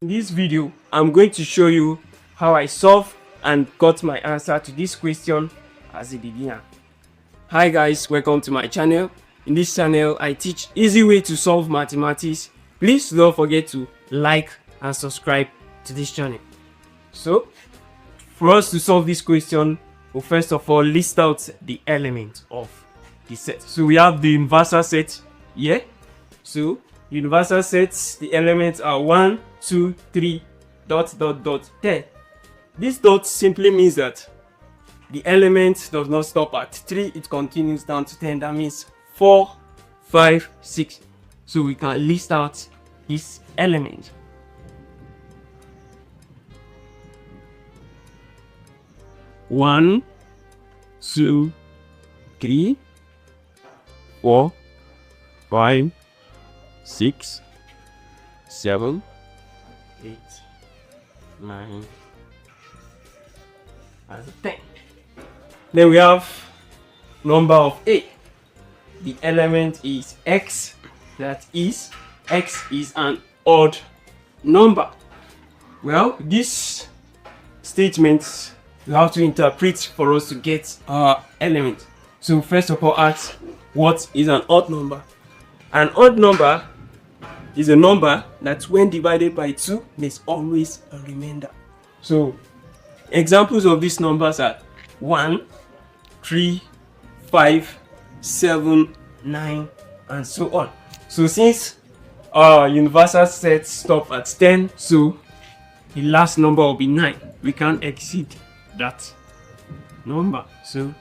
In this video, I'm going to show you how I solved and got my answer to this question as a beginner. Hi guys, welcome to my channel. In this channel, I teach easy way to solve mathematics. Please don't forget to like and subscribe to this channel. So, for us to solve this question, we'll first of all list out the elements of the set. So we have the universal set here. So universal sets, the elements are 1, 2, 3, ... 10. This dot simply means that the element does not stop at 3, it continues down to 10. That means 4, 5, 6. So we can list out this element. One, 2, 3, 4, 5, 6, 7, 8, 9, and 10. Then we have number of A. The element is x, that is, x is an odd number. Well, this statement you have to interpret for us to get our element. So first of all, ask what is an odd number. An odd number is a number that when divided by 2, there's always a remainder. So examples of these numbers are 1, 3, 5, 7, 9, and so on. So since our universal set stop at 10, so the last number will be 9. We can't exceed that number. So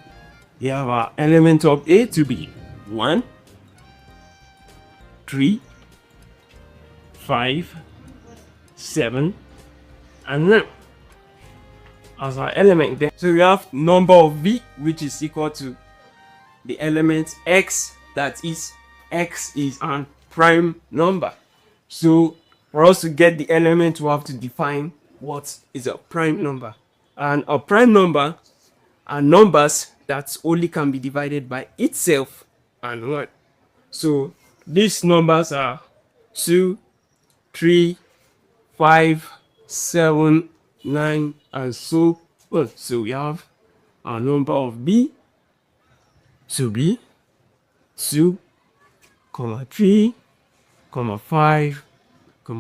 we have our element of A to be 1, 3, 5, 7, and 9 as our element there. So we have number of B, which is equal to the element x, that is, x is an prime number. So for us to get the element, we have to define what is a prime number. And a prime number are numbers that only can be divided by itself and 1. So these numbers are 2, 3, 5, 7, 9, and so on. So we have our number of B to be 2, 3, 5,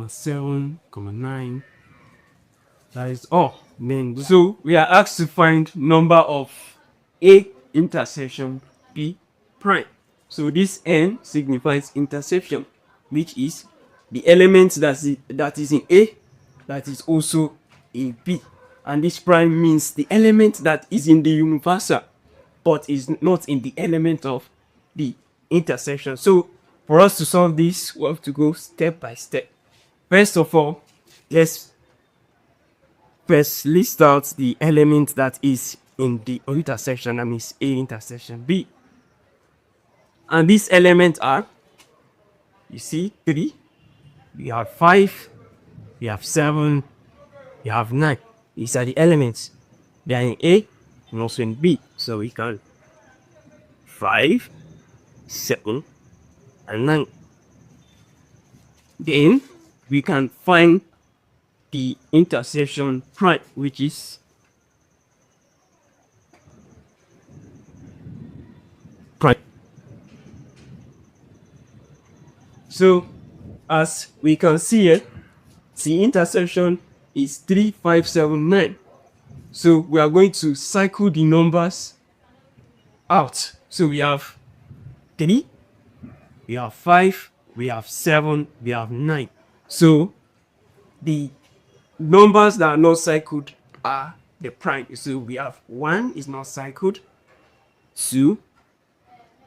7, 9. That is all. Then so we are asked to find number of A intersection B prime. So this N signifies intersection, which is the element that is in A that is also in B. And this prime means the element that is in the universal but is not in the element of the intersection. So for us to solve this, we have to go step by step. First of all, let's first list out the element that is in the intersection, that means A intersection B. And these elements are, you see, 3, we have 5, we have 7, we have 9. These are the elements. They are in A and also in B. So we can 5, 7, and 9. Then we can find the intersection prime, which is prime. So as we can see here, the intersection is 3, 5, 7, 9. So we are going to cycle the numbers out. So we have 3, we have 5, we have 7, we have 9. So the numbers that are not cycled are the prime. So we have 1 is not cycled, 2,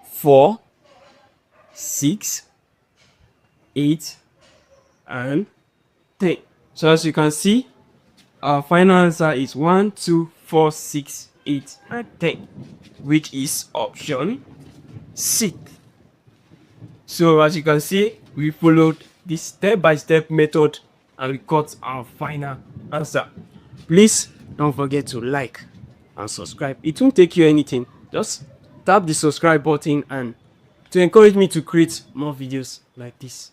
4, 6, 8, and 10. So as you can see, our final answer is 1, 2, 4, 6, 8, and 10, which is option C. So as you can see, we followed this step-by-step method and we got our final answer. Please don't forget to like and subscribe. It won't take you anything. Just tap the subscribe button and to encourage me to create more videos like this.